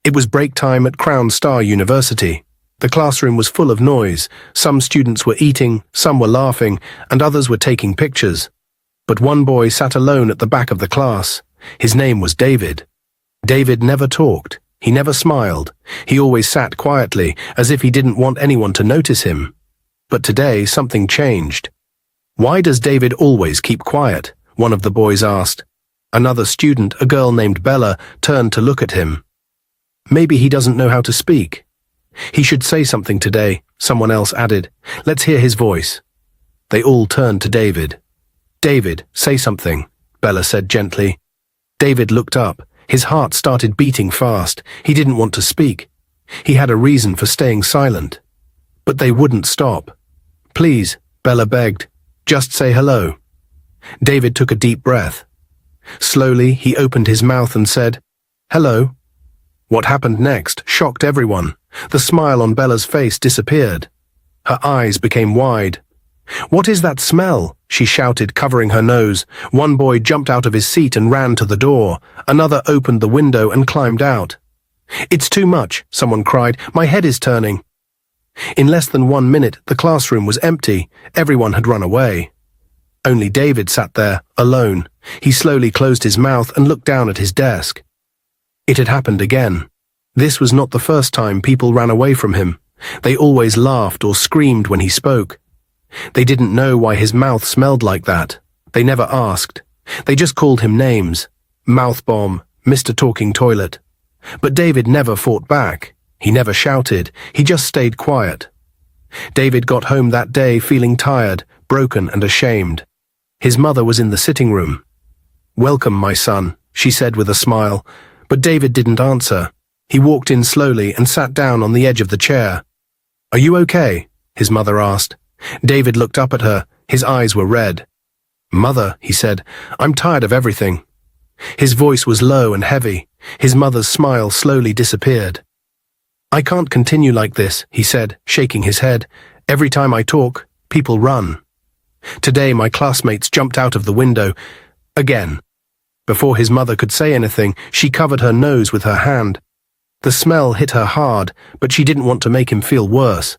It was break time at Crown Star University. The classroom was full of noise. Some students were eating, some were laughing, and others were taking pictures. But one boy sat alone at the back of the class. His name was David. David never talked. He never smiled. He always sat quietly, as if he didn't want anyone to notice him. But today, something changed. "Why does David always keep quiet?" one of the boys asked. Another student, a girl named Bella, turned to look at him. "Maybe he doesn't know how to speak." "He should say something today," someone else added. "Let's hear his voice." They all turned to David. "David, say something," Bella said gently. David looked up. His heart started beating fast. He didn't want to speak. He had a reason for staying silent. But they wouldn't stop. "Please," Bella begged, "just say hello." David took a deep breath. Slowly, he opened his mouth and said, "Hello." What happened next shocked everyone. The smile on Bella's face disappeared. Her eyes became wide. "What is that smell?" she shouted, covering her nose. One boy jumped out of his seat and ran to the door. Another opened the window and climbed out. "It's too much," someone cried. "My head is turning." In less than 1 minute, the classroom was empty. Everyone had run away. Only David sat there, alone. He slowly closed his mouth and looked down at his desk. It had happened again. This was not the first time people ran away from him. They always laughed or screamed when he spoke. They didn't know why his mouth smelled like that. They never asked. They just called him names. Mouth bomb, Mr. Talking Toilet. But David never fought back. He never shouted. He just stayed quiet. David got home that day feeling tired, broken and ashamed. His mother was in the sitting room. "Welcome, my son," she said with a smile. But David didn't answer. He walked in slowly and sat down on the edge of the chair. "Are you okay?" his mother asked. David looked up at her. His eyes were red. "Mother," he said, "I'm tired of everything." His voice was low and heavy. His mother's smile slowly disappeared. "I can't continue like this," he said, shaking his head. "Every time I talk, people run. Today my classmates jumped out of the window. Again." Before his mother could say anything, she covered her nose with her hand. The smell hit her hard, but she didn't want to make him feel worse.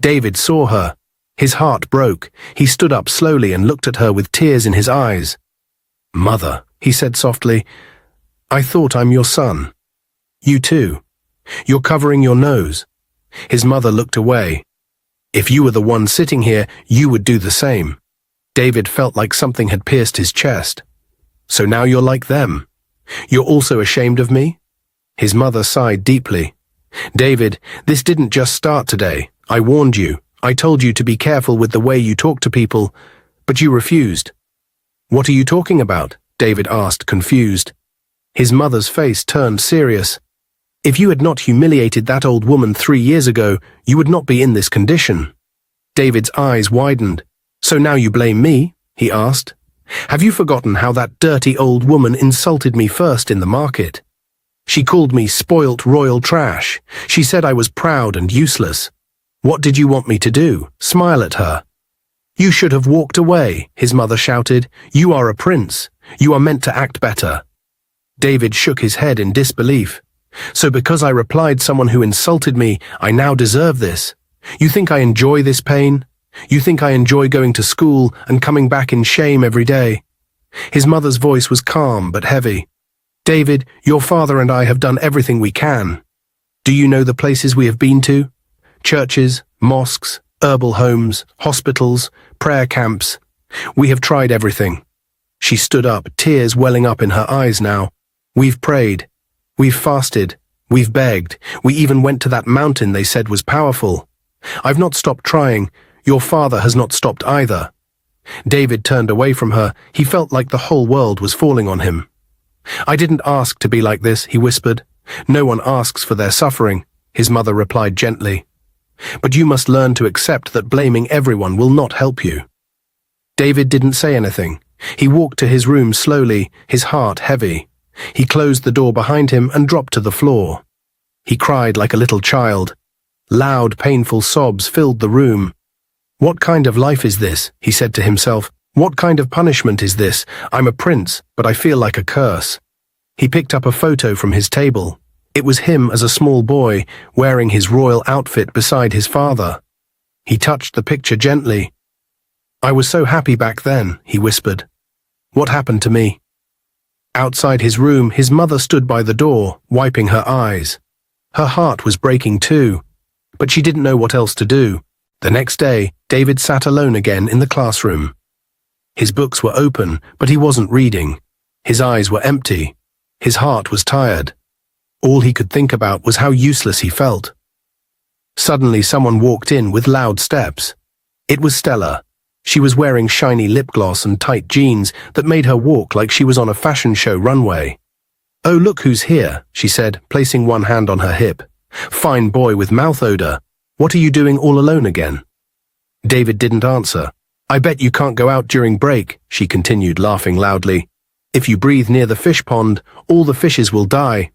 David saw her. His heart broke. He stood up slowly and looked at her with tears in his eyes. "Mother," he said softly, "I thought I'm your son." "You too. You're covering your nose." His mother looked away. "If you were the one sitting here, you would do the same." David felt like something had pierced his chest. "So now you're like them? You're also ashamed of me?" His mother sighed deeply. "David, this didn't just start today. I warned you. I told you to be careful with the way you talk to people, but you refused." "What are you talking about?" David asked, confused. His mother's face turned serious. "If you had not humiliated that old woman 3 years ago, you would not be in this condition." David's eyes widened. "So now you blame me?" he asked. "Have you forgotten how that dirty old woman insulted me first in the market? She called me spoilt royal trash. She said I was proud and useless. What did you want me to do? Smile at her?" "You should have walked away," his mother shouted. "You are a prince. You are meant to act better." David shook his head in disbelief. "So because I replied someone who insulted me, I now deserve this? You think I enjoy this pain? You think I enjoy going to school and coming back in shame every day?" His mother's voice was calm but heavy. "David, your father and I have done everything we can. Do you know the places we have been to? Churches, mosques, herbal homes, hospitals, prayer camps. We have tried everything." She stood up, tears welling up in her eyes now. "We've prayed. We've fasted. We've begged. We even went to that mountain they said was powerful. I've not stopped trying. Your father has not stopped either." David turned away from her. He felt like the whole world was falling on him. "I didn't ask to be like this," he whispered. "No one asks for their suffering," his mother replied gently. "But you must learn to accept that blaming everyone will not help you." David didn't say anything. He walked to his room slowly, his heart heavy. He closed the door behind him and dropped to the floor. He cried like a little child. Loud, painful sobs filled the room. "What kind of life is this?" he said to himself. "What kind of punishment is this? I'm a prince, but I feel like a curse." He picked up a photo from his table. It was him as a small boy, wearing his royal outfit beside his father. He touched the picture gently. "I was so happy back then," he whispered. "What happened to me?" Outside his room, his mother stood by the door, wiping her eyes. Her heart was breaking too, but she didn't know what else to do. The next day, David sat alone again in the classroom. His books were open, but he wasn't reading. His eyes were empty. His heart was tired. All he could think about was how useless he felt. Suddenly, someone walked in with loud steps. It was Stella. She was wearing shiny lip gloss and tight jeans that made her walk like she was on a fashion show runway. "Oh, look who's here," she said, placing one hand on her hip. "Fine boy with mouth odor. What are you doing all alone again?" David didn't answer. "I bet you can't go out during break," she continued, laughing loudly. "If you breathe near the fish pond, all the fishes will die."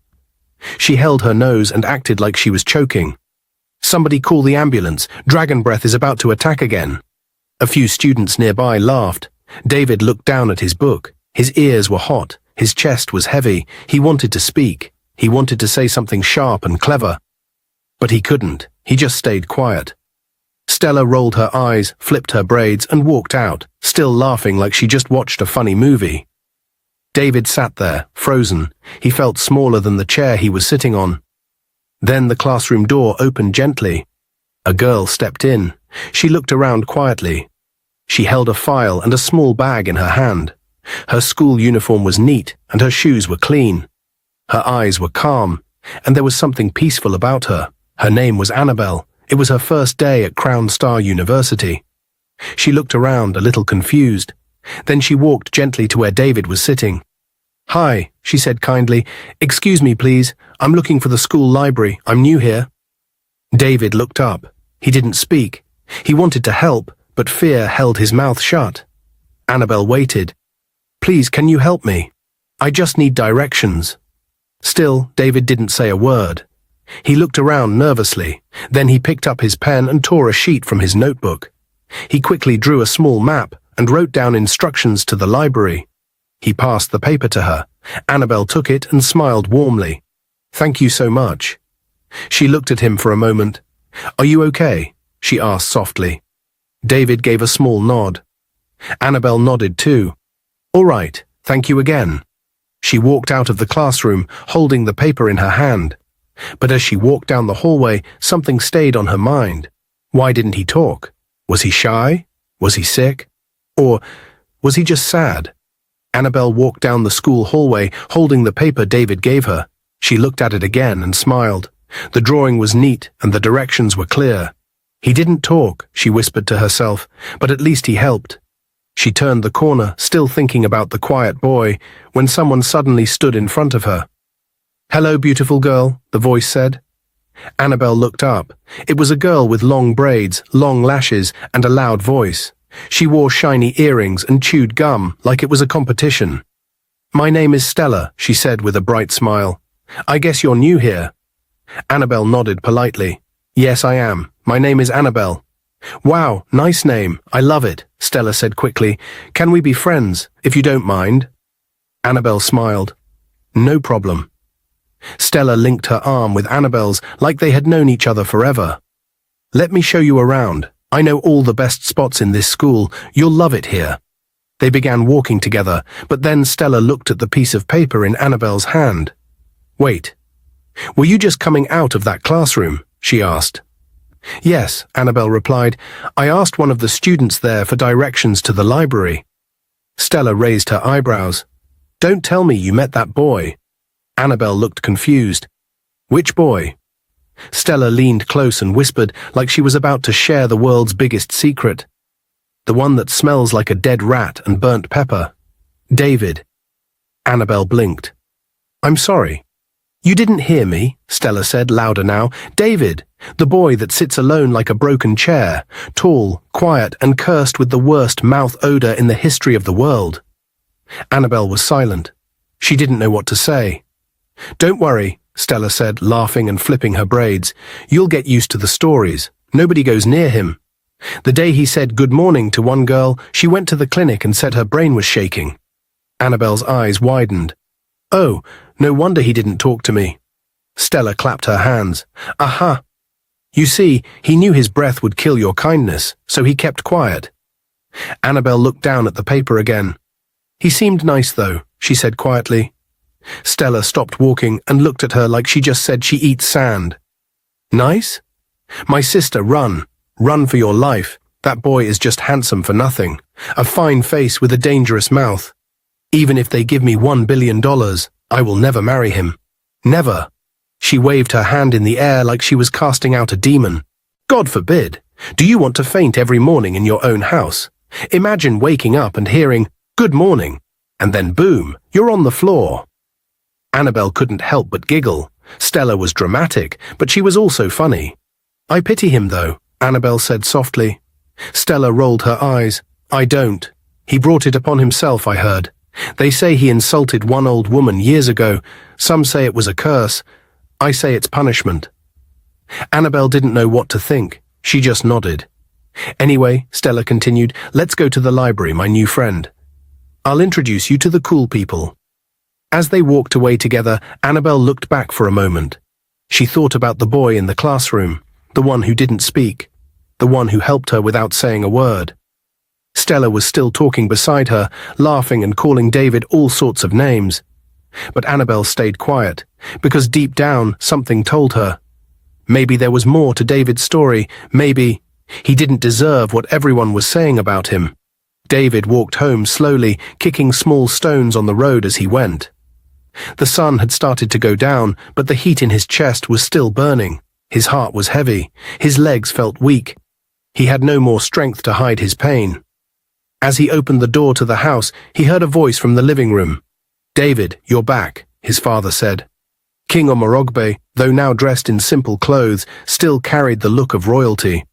She held her nose and acted like she was choking. "Somebody call the ambulance. Dragon breath is about to attack again." A few students nearby laughed. David looked down at his book. His ears were hot. His chest was heavy. He wanted to speak. He wanted to say something sharp and clever. But he couldn't. He just stayed quiet. Stella rolled her eyes, flipped her braids, and walked out, still laughing like she just watched a funny movie. David sat there, frozen. He felt smaller than the chair he was sitting on. Then the classroom door opened gently. A girl stepped in. She looked around quietly. She held a file and a small bag in her hand. Her school uniform was neat, and her shoes were clean. Her eyes were calm, and there was something peaceful about her. Her name was Annabelle. It was her first day at Crown Star University. She looked around, a little confused. Then she walked gently to where David was sitting. "Hi," she said kindly. "Excuse me, please. I'm looking for the school library. I'm new here." David looked up. He didn't speak. He wanted to help, but fear held his mouth shut. Annabelle waited. "Please, can you help me? I just need directions." Still, David didn't say a word. He looked around nervously. Then he picked up his pen and tore a sheet from his notebook. He quickly drew a small map and wrote down instructions to the library. He passed the paper to her. Annabelle took it and smiled warmly. "Thank you so much." She looked at him for a moment. "Are you okay?" she asked softly. David gave a small nod. Annabelle nodded too. "All right, thank you again." She walked out of the classroom, holding the paper in her hand. But as she walked down the hallway, something stayed on her mind. Why didn't he talk? Was he shy? Was he sick? Or was he just sad? Annabelle walked down the school hallway, holding the paper David gave her. She looked at it again and smiled. The drawing was neat and the directions were clear. He didn't talk, she whispered to herself, but at least he helped. She turned the corner, still thinking about the quiet boy, when someone suddenly stood in front of her. "Hello, beautiful girl," the voice said. Annabelle looked up. It was a girl with long braids, long lashes, and a loud voice. She wore shiny earrings and chewed gum like it was a competition. "My name is Stella," she said with a bright smile. "I guess you're new here." Annabelle nodded politely. "Yes, I am. My name is Annabelle." "Wow, nice name. I love it," Stella said quickly. "Can we be friends, if you don't mind?" Annabelle smiled. "No problem." Stella linked her arm with Annabelle's like they had known each other forever. "Let me show you around. I know all the best spots in this school. You'll love it here." They began walking together, but then Stella looked at the piece of paper in Annabelle's hand. "Wait. Were you just coming out of that classroom?" she asked. "Yes," Annabelle replied. "I asked one of the students there for directions to the library." Stella raised her eyebrows. "Don't tell me you met that boy." Annabelle looked confused. "Which boy?" Stella leaned close and whispered like she was about to share the world's biggest secret. "The one that smells like a dead rat and burnt pepper. David." Annabelle blinked. "I'm sorry." "You didn't hear me," Stella said, louder now. "David, the boy that sits alone like a broken chair, tall, quiet, and cursed with the worst mouth odor in the history of the world." Annabelle was silent. She didn't know what to say. "Don't worry," Stella said, laughing and flipping her braids. "You'll get used to the stories. Nobody goes near him. The day he said good morning to one girl, she went to the clinic and said her brain was shaking." Annabelle's eyes widened. "Oh, no wonder he didn't talk to me." Stella clapped her hands. Aha! You see, he knew his breath would kill your kindness, so he kept quiet. Annabel looked down at the paper again. He seemed nice though, she said quietly. Stella stopped walking and looked at her like she just said she eats sand. Nice? My sister, run. Run for your life. That boy is just handsome for nothing. A fine face with a dangerous mouth. Even if they give me $1 billion, I will never marry him. Never. She waved her hand in the air like she was casting out a demon. God forbid. Do you want to faint every morning in your own house? Imagine waking up and hearing, "Good morning," and then boom, you're on the floor. Annabel couldn't help but giggle. Stella was dramatic, but she was also funny. I pity him though, Annabel said softly. Stella rolled her eyes. I don't. He brought it upon himself, I heard. They say he insulted one old woman years ago. Some say it was a curse. I say it's punishment. Annabel didn't know what to think. She just nodded. Anyway, Stella continued, let's go to the library, my new friend. I'll introduce you to the cool people. As they walked away together, Annabel looked back for a moment. She thought about the boy in the classroom, the one who didn't speak, the one who helped her without saying a word. Stella was still talking beside her, laughing and calling David all sorts of names. But Annabel stayed quiet, because deep down something told her. Maybe there was more to David's story. Maybe he didn't deserve what everyone was saying about him. David walked home slowly, kicking small stones on the road as he went. The sun had started to go down, but the heat in his chest was still burning. His heart was heavy. His legs felt weak. He had no more strength to hide his pain. As he opened the door to the house, he heard a voice from the living room. David, you're back, his father said. King Omorogbe, though now dressed in simple clothes, still carried the look of royalty.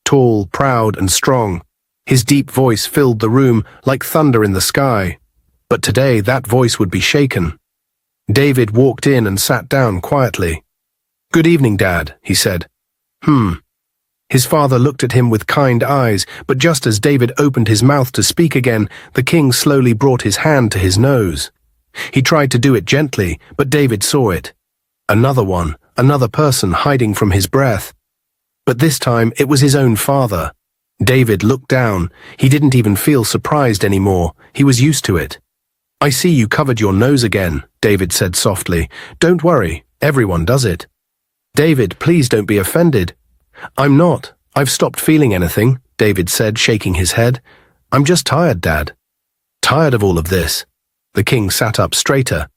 Tall, proud, and strong. His deep voice filled the room like thunder in the sky. But today that voice would be shaken. David walked in and sat down quietly. Good evening, Dad, he said. His father looked at him with kind eyes, but just as David opened his mouth to speak again, the king slowly brought his hand to his nose. He tried to do it gently, but David saw it. Another one, another person hiding from his breath. But this time it was his own father. David looked down. He didn't even feel surprised anymore. He was used to it. I see you covered your nose again, David said softly. Don't worry, everyone does it. David, please don't be offended. I'm not. I've stopped feeling anything, David said, shaking his head. I'm just tired, Dad. Tired of all of this. The king sat up straighter.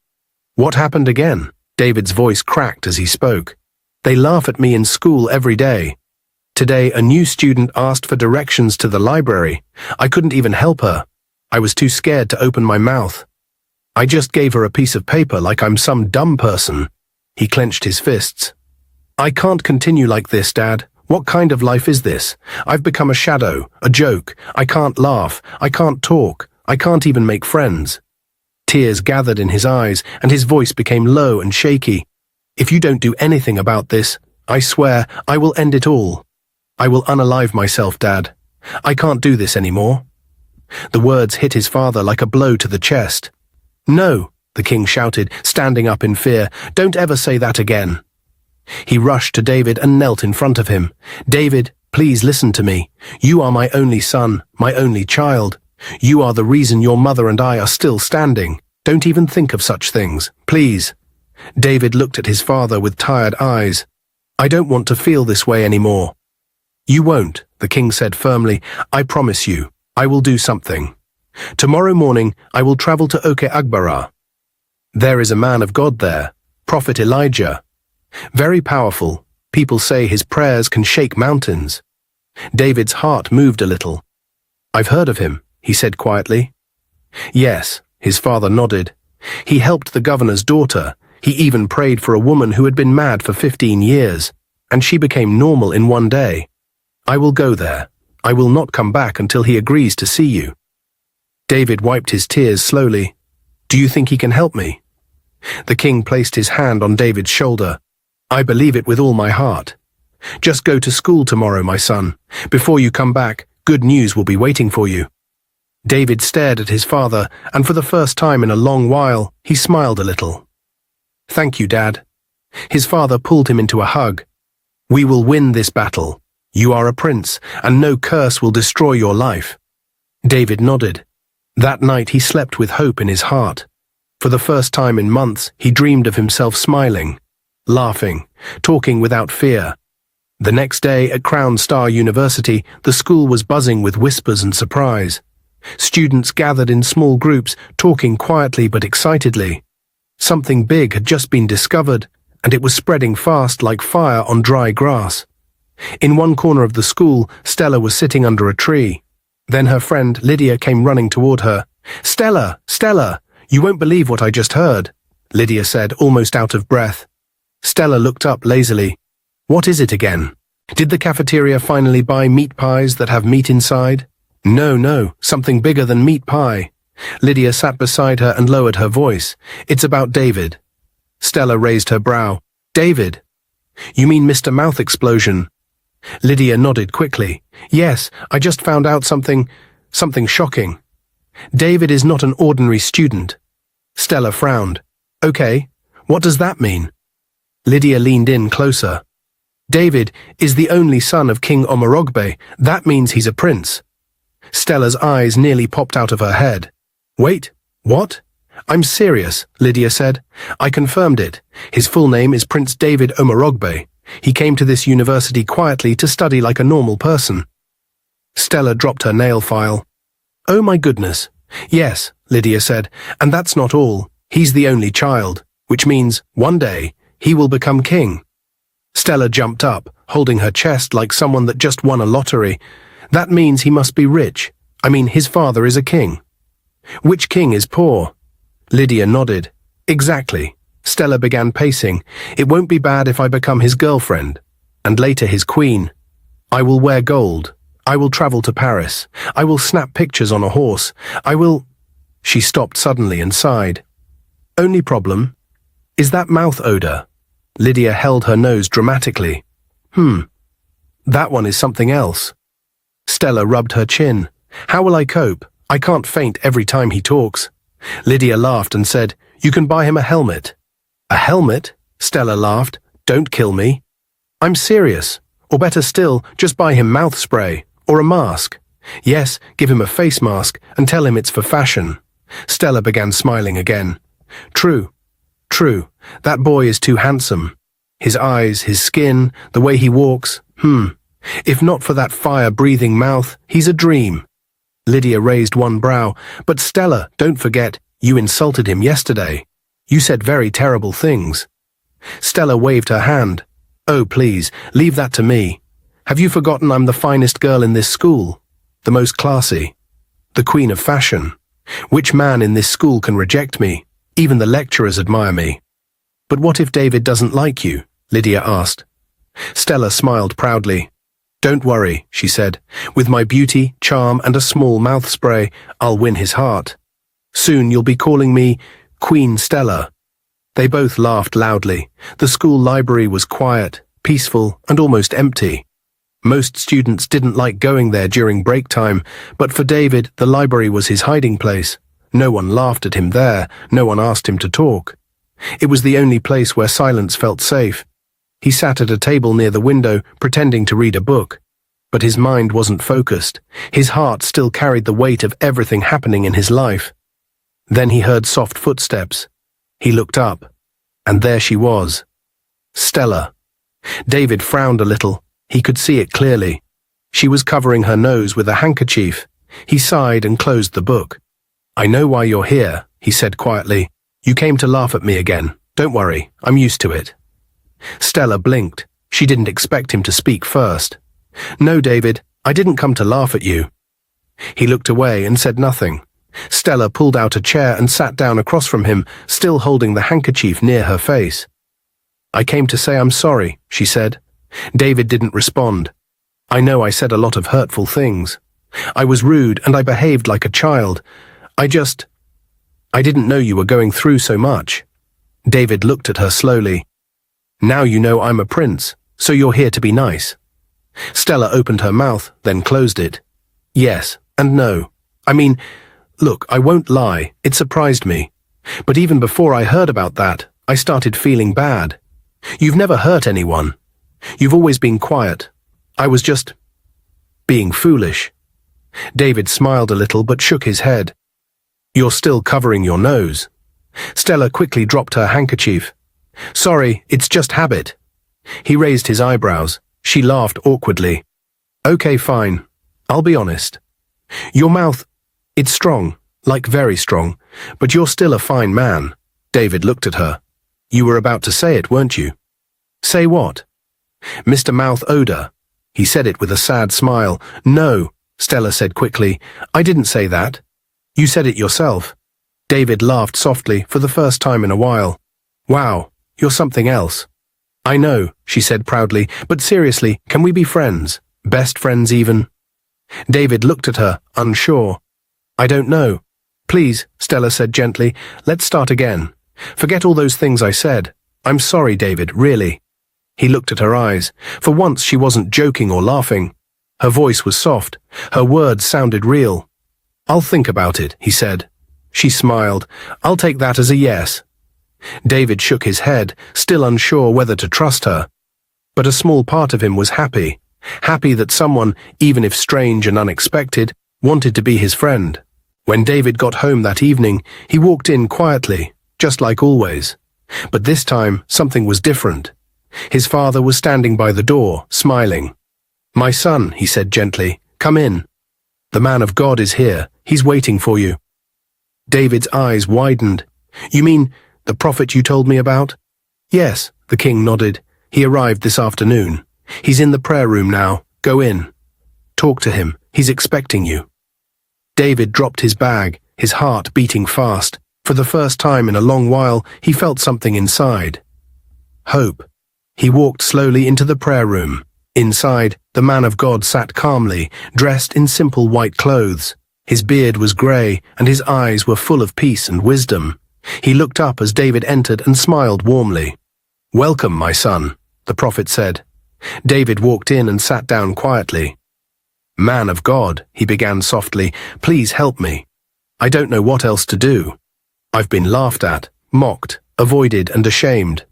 What happened again? David's voice cracked as he spoke. They laugh at me in school every day. Today, a new student asked for directions to the library. I couldn't even help her. I was too scared to open my mouth. I just gave her a piece of paper like I'm some dumb person. He clenched his fists. I can't continue like this, Dad. What kind of life is this? I've become a shadow, a joke. I can't laugh. I can't talk. I can't even make friends. Tears gathered in his eyes, and his voice became low and shaky. If you don't do anything about this, I swear I will end it all. I will unalive myself, Dad. I can't do this anymore. The words hit his father like a blow to the chest. No, the king shouted, standing up in fear. Don't ever say that again. He rushed to David and knelt in front of him. David, please listen to me. You are my only son, my only child. You are the reason your mother and I are still standing. Don't even think of such things, please. David looked at his father with tired eyes. I don't want to feel this way anymore. You won't, the king said firmly. I promise you, I will do something. Tomorrow morning, I will travel to Oke Agbara. There is a man of God there, Prophet Elijah. Very powerful. People say his prayers can shake mountains. David's heart moved a little. I've heard of him, he said quietly. Yes, his father nodded. He helped the governor's daughter. He even prayed for a woman who had been mad for 15 years, and she became normal in one day. I will go there. I will not come back until he agrees to see you. David wiped his tears slowly. Do you think he can help me? The king placed his hand on David's shoulder. I believe it with all my heart. Just go to school tomorrow, my son. Before you come back, good news will be waiting for you. David stared at his father, and for the first time in a long while, he smiled a little. Thank you, Dad. His father pulled him into a hug. "We will win this battle. You are a prince, and no curse will destroy your life." David nodded. That night he slept with hope in his heart. For the first time in months, he dreamed of himself smiling, laughing, talking without fear. The next day at Crown Star University, the school was buzzing with whispers and surprise. Students gathered in small groups, talking quietly but excitedly. Something big had just been discovered, and it was spreading fast like fire on dry grass. In one corner of the school, Stella was sitting under a tree. Then her friend Lydia came running toward her. "Stella, Stella, you won't believe what I just heard," Lydia said, almost out of breath. Stella looked up lazily. "What is it again? Did the cafeteria finally buy meat pies that have meat inside?" No, something bigger than meat pie." Lydia sat beside her and lowered her voice. "It's about David." Stella raised her brow. "David? You mean Mr. Mouth Explosion?" Lydia nodded quickly. "Yes, I just found out something shocking. David is not an ordinary student." Stella frowned. "Okay, what does that mean?" Lydia leaned in closer. "David is the only son of King Omorogbe. That means he's a prince." Stella's eyes nearly popped out of her head. "Wait, what?" "I'm serious," Lydia said. "I confirmed it. His full name is Prince David Omorogbe. He came to this university quietly to study like a normal person." Stella dropped her nail file. "Oh my goodness. Yes," Lydia said, "and that's not all. He's the only child, which means, one day, he will become king." Stella jumped up, holding her chest like someone that just won a lottery. "That means he must be rich. I mean, his father is a king." "Which king is poor?" Lydia nodded. "Exactly." Stella began pacing. "It won't be bad if I become his girlfriend, and later his queen. I will wear gold. I will travel to Paris. I will snap pictures on a horse. I will—" She stopped suddenly and sighed. "Only problem is that mouth odor." Lydia held her nose dramatically. That one is something else." Stella rubbed her chin. "How will I cope? I can't faint every time he talks." Lydia laughed and said, "You can buy him a helmet." "A helmet?" Stella laughed. "Don't kill me." "I'm serious. Or better still, just buy him mouth spray. Or a mask. Yes, give him a face mask and tell him it's for fashion." Stella began smiling again. True. That boy is too handsome. His eyes, his skin, the way he walks. If not for that fire-breathing mouth, he's a dream." Lydia raised one brow. "But Stella, don't forget, you insulted him yesterday. You said very terrible things." Stella waved her hand. "Oh, please, leave that to me. Have you forgotten I'm the finest girl in this school? The most classy. The queen of fashion. Which man in this school can reject me? Even the lecturers admire me." "But what if David doesn't like you?" Lydia asked. Stella smiled proudly. "Don't worry," she said. "With my beauty, charm, and a small mouth spray, I'll win his heart. Soon you'll be calling me Queen Stella." They both laughed loudly. The school library was quiet, peaceful, and almost empty. Most students didn't like going there during break time, but for David, the library was his hiding place. No one laughed at him there, no one asked him to talk. It was the only place where silence felt safe. He sat at a table near the window, pretending to read a book. But his mind wasn't focused. His heart still carried the weight of everything happening in his life. Then he heard soft footsteps. He looked up, and there she was. Stella. David frowned a little. He could see it clearly. She was covering her nose with a handkerchief. He sighed and closed the book. "I know why you're here," he said quietly. "You came to laugh at me again. Don't worry, I'm used to it." Stella blinked. She didn't expect him to speak first. "No, David, I didn't come to laugh at you." He looked away and said nothing. Stella pulled out a chair and sat down across from him, still holding the handkerchief near her face. "I came to say I'm sorry," she said. David didn't respond. "I know I said a lot of hurtful things. I was rude and I behaved like a child. I didn't know you were going through so much." David looked at her slowly. "Now you know I'm a prince, so you're here to be nice." Stella opened her mouth, then closed it. "Yes and no. I mean, look, I won't lie, it surprised me. But even before I heard about that, I started feeling bad. You've never hurt anyone. You've always been quiet. I was just being foolish. David smiled a little but shook his head. You're still covering your nose. Stella quickly dropped her handkerchief. Sorry, it's just habit. He raised his eyebrows. She laughed awkwardly. Okay, fine. I'll be honest. Your mouth, it's strong, like very strong, but you're still a fine man. David looked at her. You were about to say it, weren't you? Say what? Mr. Mouth Odour. He said it with a sad smile. No, Stella said quickly. I didn't say that. You said it yourself. David laughed softly for the first time in a while. Wow, you're something else. I know, she said proudly, but seriously, can we be friends? Best friends even? David looked at her, unsure. I don't know. Please, Stella said gently, let's start again. Forget all those things I said. I'm sorry, David, really. He looked at her eyes. For once she wasn't joking or laughing. Her voice was soft. Her words sounded real. I'll think about it, he said. She smiled. I'll take that as a yes. David shook his head, still unsure whether to trust her. But a small part of him was happy. Happy that someone, even if strange and unexpected, wanted to be his friend. When David got home that evening, he walked in quietly, just like always. But this time, something was different. His father was standing by the door, smiling. My son, he said gently, come in. The man of God is here. He's waiting for you. David's eyes widened. You mean the prophet you told me about? Yes, the king nodded. He arrived this afternoon. He's in the prayer room now. Go in. Talk to him. He's expecting you. David dropped his bag, his heart beating fast. For the first time in a long while, he felt something inside. Hope. He walked slowly into the prayer room. Inside, the man of God sat calmly, dressed in simple white clothes. His beard was grey, and his eyes were full of peace and wisdom. He looked up as David entered and smiled warmly. Welcome, my son, the prophet said. David walked in and sat down quietly. Man of God, he began softly, please help me. I don't know what else to do. I've been laughed at, mocked, avoided and ashamed.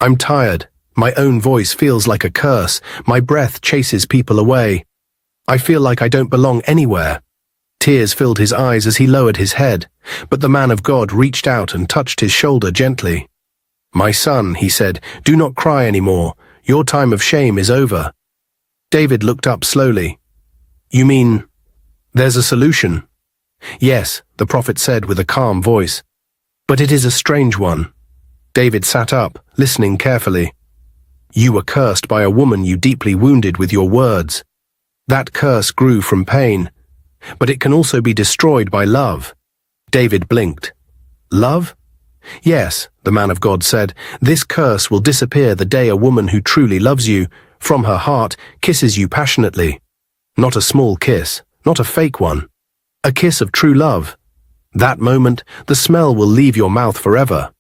I'm tired. My own voice feels like a curse. My breath chases people away. I feel like I don't belong anywhere. Tears filled his eyes as he lowered his head, but the man of God reached out and touched his shoulder gently. My son, he said, do not cry anymore. Your time of shame is over. David looked up slowly. You mean, there's a solution? Yes, the prophet said with a calm voice. But it is a strange one. David sat up, listening carefully. You were cursed by a woman you deeply wounded with your words. That curse grew from pain, but it can also be destroyed by love. David blinked. Love? Yes, the man of God said, this curse will disappear the day a woman who truly loves you, from her heart, kisses you passionately. Not a small kiss, not a fake one. A kiss of true love. That moment, the smell will leave your mouth forever.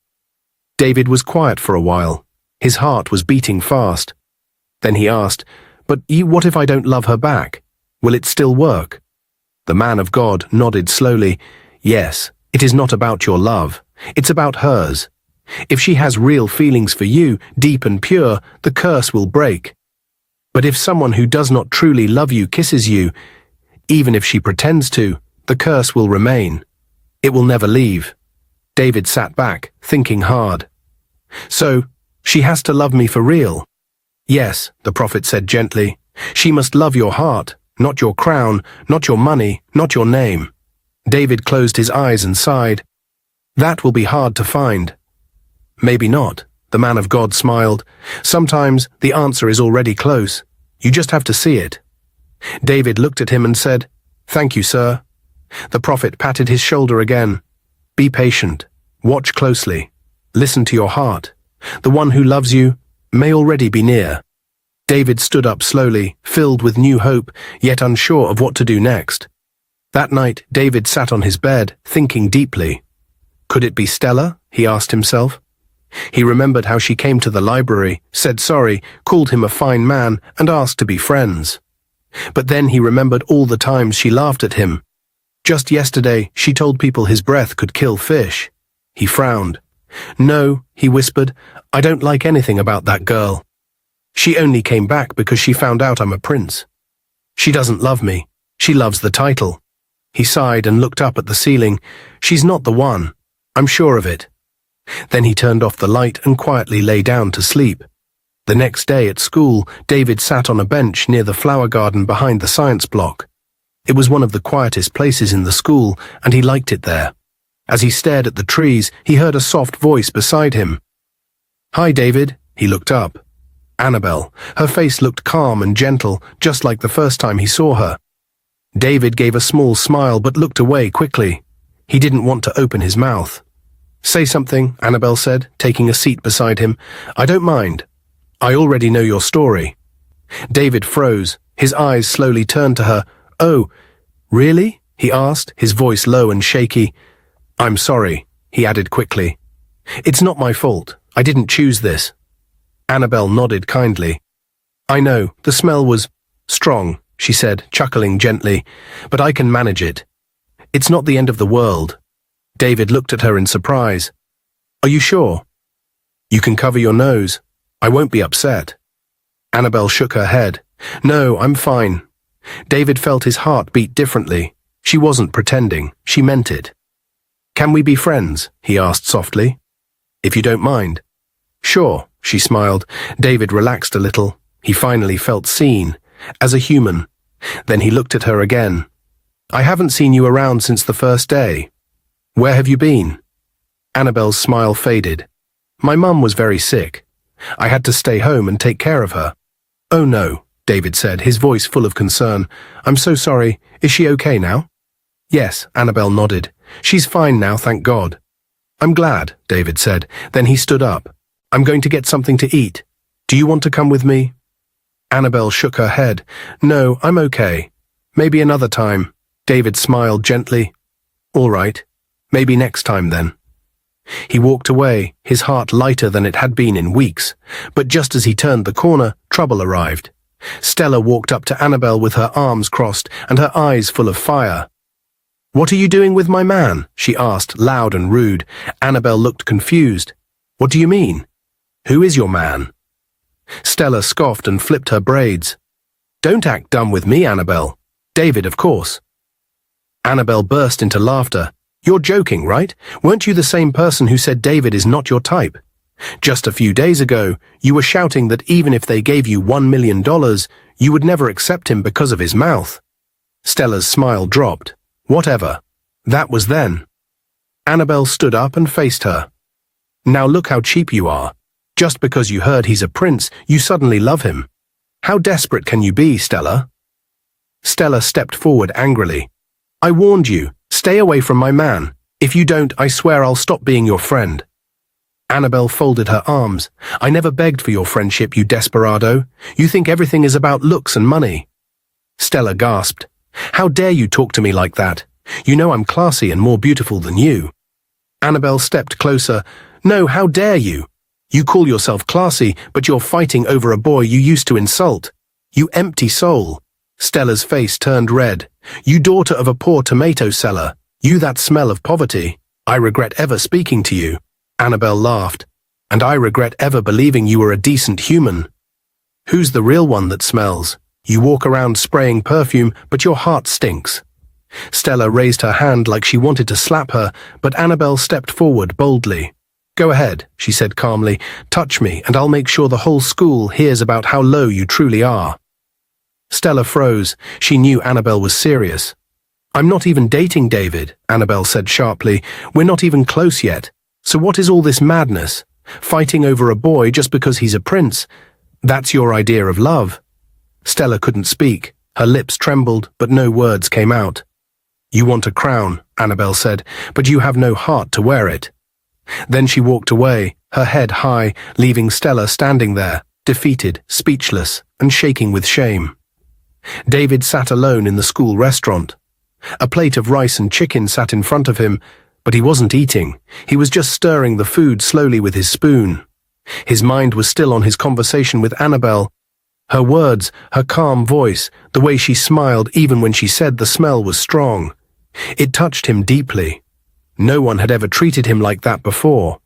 David was quiet for a while. His heart was beating fast. Then he asked, but what if I don't love her back? Will it still work? The man of God nodded slowly. Yes, it is not about your love. It's about hers. If she has real feelings for you, deep and pure, the curse will break. But if someone who does not truly love you kisses you, even if she pretends to, the curse will remain. It will never leave. David sat back, thinking hard. So, she has to love me for real? Yes, the prophet said gently. She must love your heart, not your crown, not your money, not your name. David closed his eyes and sighed. That will be hard to find. Maybe not, the man of God smiled. Sometimes the answer is already close. You just have to see it. David looked at him and said, Thank you, sir. The prophet patted his shoulder again. Be patient. Watch closely. Listen to your heart. The one who loves you may already be near. David stood up slowly, filled with new hope, yet unsure of what to do next. That night, David sat on his bed, thinking deeply. Could it be Stella? He asked himself. He remembered how she came to the library, said sorry, called him a fine man, and asked to be friends. But then he remembered all the times she laughed at him. Just yesterday, she told people his breath could kill fish. He frowned. "No," he whispered, "I don't like anything about that girl. She only came back because she found out I'm a prince. She doesn't love me. She loves the title." He sighed and looked up at the ceiling. "She's not the one. I'm sure of it." Then he turned off the light and quietly lay down to sleep. The next day at school, David sat on a bench near the flower garden behind the science block. It was one of the quietest places in the school, and he liked it there. As he stared at the trees, he heard a soft voice beside him. "Hi, David." He looked up. Annabelle. Her face looked calm and gentle, just like the first time he saw her. David gave a small smile but looked away quickly. He didn't want to open his mouth. "Say something," Annabelle said, taking a seat beside him. "I don't mind. I already know your story." David froze. His eyes slowly turned to her. "Oh, really?" he asked, his voice low and shaky. "I'm sorry," he added quickly. "It's not my fault. I didn't choose this." Annabelle nodded kindly. "I know, the smell was strong," she said, chuckling gently, "but I can manage it. It's not the end of the world." David looked at her in surprise. "Are you sure?" "You can cover your nose. I won't be upset." Annabelle shook her head. "No, I'm fine." David felt his heart beat differently. She wasn't pretending. She meant it. "Can we be friends?" he asked softly. "If you don't mind." "Sure," she smiled. David relaxed a little. He finally felt seen, as a human. Then he looked at her again. "I haven't seen you around since the first day. Where have you been?" Annabelle's smile faded. "My mum was very sick. I had to stay home and take care of her." "Oh no," David said, his voice full of concern. "I'm so sorry. Is she okay now?" "Yes," Annabelle nodded. "She's fine now, thank God." "I'm glad," David said. Then he stood up. "I'm going to get something to eat. Do you want to come with me?" Annabelle shook her head. "No, I'm okay. Maybe another time." David smiled gently. "All right. Maybe next time then." He walked away, his heart lighter than it had been in weeks. But just as he turned the corner, trouble arrived. Stella walked up to Annabelle with her arms crossed and her eyes full of fire. "What are you doing with my man?" she asked, loud and rude. Annabelle looked confused. "What do you mean? Who is your man?" Stella scoffed and flipped her braids. "Don't act dumb with me, Annabelle. David, of course." Annabelle burst into laughter. "You're joking, right? Weren't you the same person who said David is not your type? Just a few days ago, you were shouting that even if they gave you $1 million, you would never accept him because of his mouth." Stella's smile dropped. "Whatever. That was then." Annabelle stood up and faced her. "Now look how cheap you are. Just because you heard he's a prince, you suddenly love him. How desperate can you be, Stella?" Stella stepped forward angrily. "I warned you. Stay away from my man. If you don't, I swear I'll stop being your friend." Annabelle folded her arms. "I never begged for your friendship, you desperado. You think everything is about looks and money." Stella gasped. "How dare you talk to me like that? You know I'm classy and more beautiful than you." Annabelle stepped closer. "No, how dare you? You call yourself classy, but you're fighting over a boy you used to insult. You empty soul." Stella's face turned red. "You daughter of a poor tomato seller. You that smell of poverty. I regret ever speaking to you." Annabelle laughed. "And I regret ever believing you were a decent human. Who's the real one that smells? You walk around spraying perfume, but your heart stinks." Stella raised her hand like she wanted to slap her, but Annabelle stepped forward boldly. "Go ahead," she said calmly. "Touch me, and I'll make sure the whole school hears about how low you truly are." Stella froze. She knew Annabelle was serious. "I'm not even dating David," Annabelle said sharply. "We're not even close yet. So what is all this madness? Fighting over a boy just because he's a prince? That's your idea of love?" Stella couldn't speak. Her lips trembled, but no words came out. "You want a crown," Annabelle said, "but you have no heart to wear it." Then she walked away, her head high, leaving Stella standing there, defeated, speechless, and shaking with shame. David sat alone in the school restaurant. A plate of rice and chicken sat in front of him, but he wasn't eating. He was just stirring the food slowly with his spoon. His mind was still on his conversation with Annabelle. Her words, her calm voice, the way she smiled even when she said the smell was strong. It touched him deeply. No one had ever treated him like that before.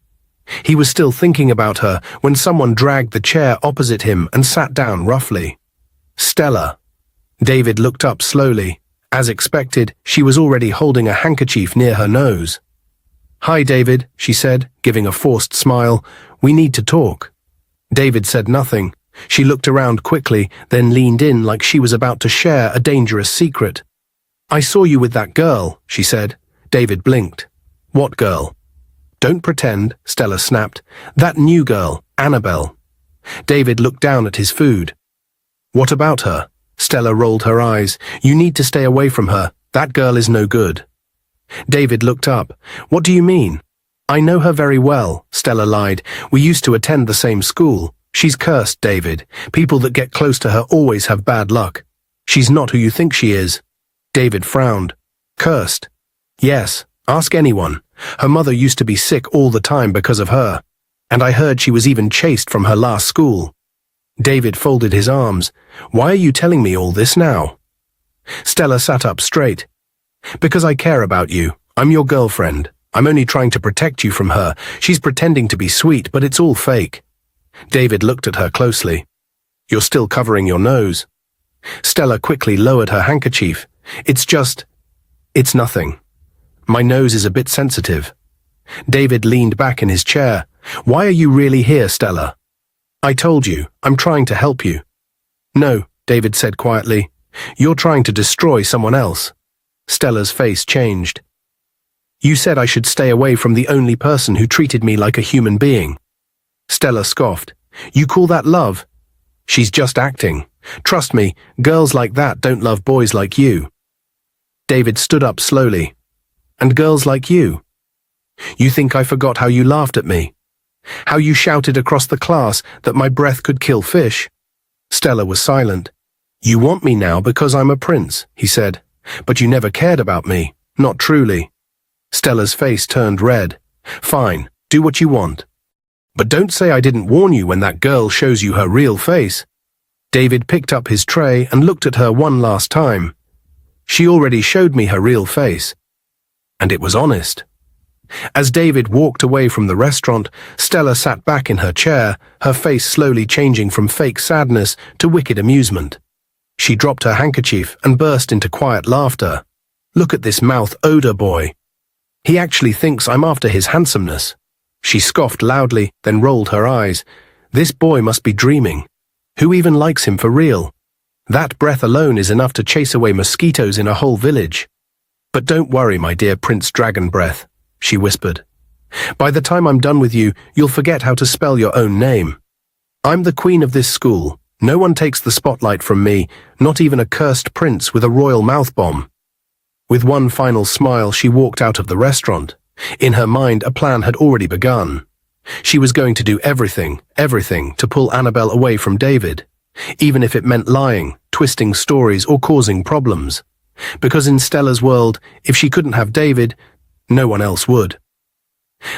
He was still thinking about her when someone dragged the chair opposite him and sat down roughly. Stella. David looked up slowly. As expected, she was already holding a handkerchief near her nose. "Hi, David," she said, giving a forced smile. "We need to talk." David said nothing. She looked around quickly, then leaned in like she was about to share a dangerous secret. "I saw you with that girl," she said. David blinked. "What girl?" "Don't pretend," Stella snapped. "That new girl, Annabelle." David looked down at his food. "What about her?" Stella rolled her eyes. "You need to stay away from her. That girl is no good." David looked up. "What do you mean?" "I know her very well," Stella lied. "We used to attend the same school. She's cursed, David. People that get close to her always have bad luck. She's not who you think she is." David frowned. "Cursed?" "Yes, ask anyone. Her mother used to be sick all the time because of her. And I heard she was even chased from her last school." David folded his arms. "Why are you telling me all this now?" Stella sat up straight. "Because I care about you. I'm your girlfriend. I'm only trying to protect you from her. She's pretending to be sweet, but it's all fake." David looked at her closely. "You're still covering your nose." Stella quickly lowered her handkerchief. It's nothing. My nose is a bit sensitive." David leaned back in his chair. "Why are you really here, Stella?" "I told you, I'm trying to help you." "No," David said quietly. "You're trying to destroy someone else." Stella's face changed. "You said I should stay away from the only person who treated me like a human being." Stella scoffed. "You call that love?" "She's just acting. Trust me, girls like that don't love boys like you." David stood up slowly. "And girls like you? You think I forgot how you laughed at me? How you shouted across the class that my breath could kill fish?" Stella was silent. "You want me now because I'm a prince," he said. "But you never cared about me, not truly." Stella's face turned red. "Fine, do what you want. But don't say I didn't warn you when that girl shows you her real face." David picked up his tray and looked at her one last time. "She already showed me her real face. And it was honest." As David walked away from the restaurant, Stella sat back in her chair, her face slowly changing from fake sadness to wicked amusement. She dropped her handkerchief and burst into quiet laughter. "Look at this mouth odour boy. He actually thinks I'm after his handsomeness." She scoffed loudly, then rolled her eyes. "This boy must be dreaming. Who even likes him for real? That breath alone is enough to chase away mosquitoes in a whole village. But don't worry, my dear Prince Dragon Breath," she whispered. "By the time I'm done with you, you'll forget how to spell your own name. I'm the queen of this school. No one takes the spotlight from me, not even a cursed prince with a royal mouth bomb." With one final smile, she walked out of the restaurant. In her mind, a plan had already begun. She was going to do everything to pull Annabelle away from David, even if it meant lying, twisting stories, or causing problems. Because in Stella's world, if she couldn't have David, no one else would.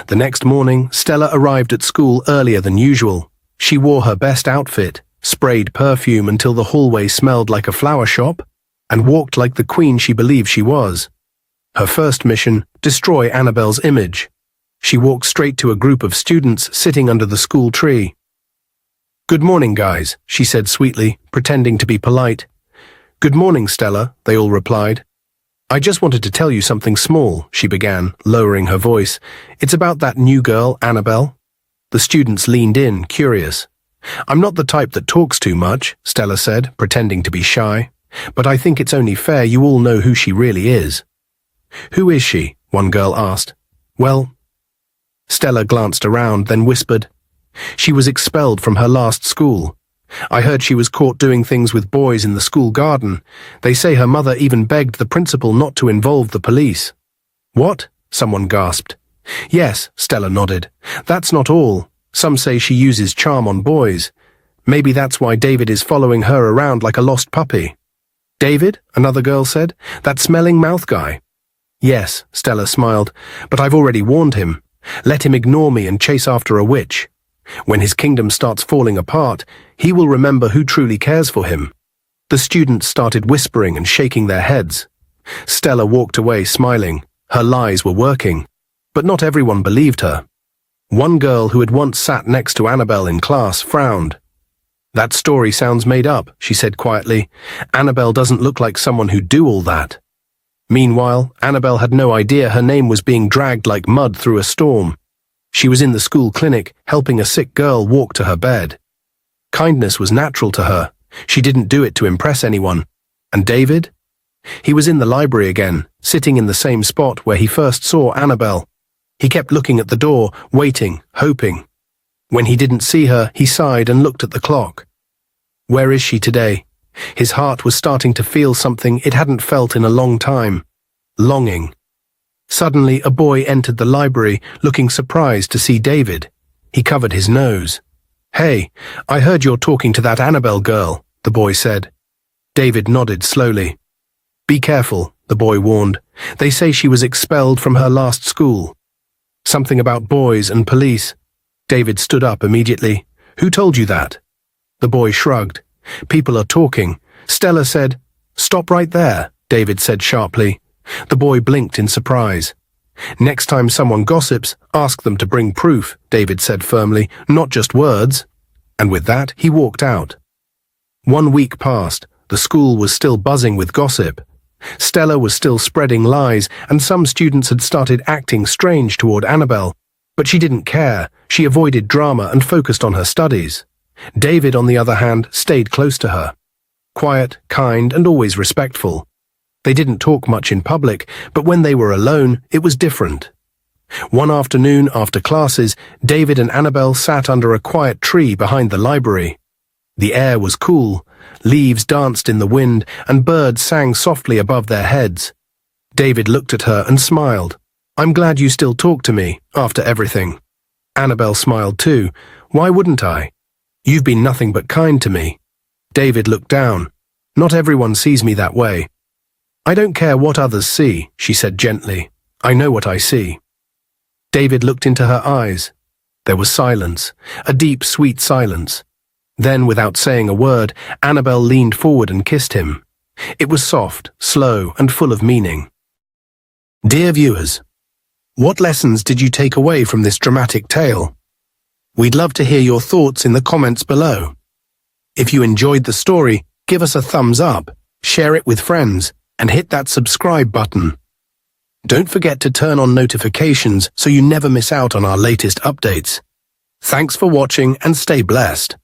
The next morning, Stella arrived at school earlier than usual. She wore her best outfit, sprayed perfume until the hallway smelled like a flower shop, and walked like the queen she believed she was. Her first mission, destroy Annabelle's image. She walked straight to a group of students sitting under the school tree. "Good morning, guys," she said sweetly, pretending to be polite. "Good morning, Stella," they all replied. "I just wanted to tell you something small," she began, lowering her voice. "It's about that new girl, Annabelle." The students leaned in, curious. "I'm not the type that talks too much," Stella said, pretending to be shy. "But I think it's only fair you all know who she really is." "Who is she?" one girl asked. "Well..." Stella glanced around, then whispered, "She was expelled from her last school. I heard she was caught doing things with boys in the school garden. They say her mother even begged the principal not to involve the police." "What?" someone gasped. "Yes," Stella nodded. "That's not all. Some say she uses charm on boys. Maybe that's why David is following her around like a lost puppy." "David?" another girl said. "That smelling mouth guy?" "Yes," Stella smiled, "but I've already warned him. Let him ignore me and chase after a witch. When his kingdom starts falling apart, he will remember who truly cares for him." The students started whispering and shaking their heads. Stella walked away smiling. Her lies were working. But not everyone believed her. One girl who had once sat next to Annabelle in class frowned. "That story sounds made up," she said quietly. "Annabelle doesn't look like someone who'd do all that." Meanwhile, Annabelle had no idea her name was being dragged like mud through a storm. She was in the school clinic, helping a sick girl walk to her bed. Kindness was natural to her. She didn't do it to impress anyone. And David? He was in the library again, sitting in the same spot where he first saw Annabelle. He kept looking at the door, waiting, hoping. When he didn't see her, he sighed and looked at the clock. Where is she today? His heart was starting to feel something it hadn't felt in a long time. Longing. Suddenly, a boy entered the library, looking surprised to see David. He covered his nose. "Hey, I heard you're talking to that Annabelle girl," the boy said. David nodded slowly. "Be careful," the boy warned. "They say she was expelled from her last school." "Something about boys and police." David stood up immediately. "Who told you that?" The boy shrugged. "People are talking." Stella said. "Stop right there," David said sharply. The boy blinked in surprise. "Next time someone gossips, ask them to bring proof," David said firmly, "not just words." And with that, he walked out. 1 week passed. The school was still buzzing with gossip. Stella was still spreading lies, and some students had started acting strange toward Annabelle. But she didn't care. She avoided drama and focused on her studies. David, on the other hand, stayed close to her. Quiet, kind, and always respectful. They didn't talk much in public, but when they were alone, it was different. One afternoon after classes, David and Annabelle sat under a quiet tree behind the library. The air was cool, leaves danced in the wind, and birds sang softly above their heads. David looked at her and smiled. "I'm glad you still talk to me, after everything." Annabelle smiled too. "Why wouldn't I? You've been nothing but kind to me." David looked down. "Not everyone sees me that way." "I don't care what others see," she said gently. "I know what I see." David looked into her eyes. There was silence, a deep, sweet silence. Then, without saying a word, Annabelle leaned forward and kissed him. It was soft, slow, and full of meaning. Dear viewers, what lessons did you take away from this dramatic tale? We'd love to hear your thoughts in the comments below. If you enjoyed the story, give us a thumbs up, share it with friends, and hit that subscribe button. Don't forget to turn on notifications so you never miss out on our latest updates. Thanks for watching and stay blessed.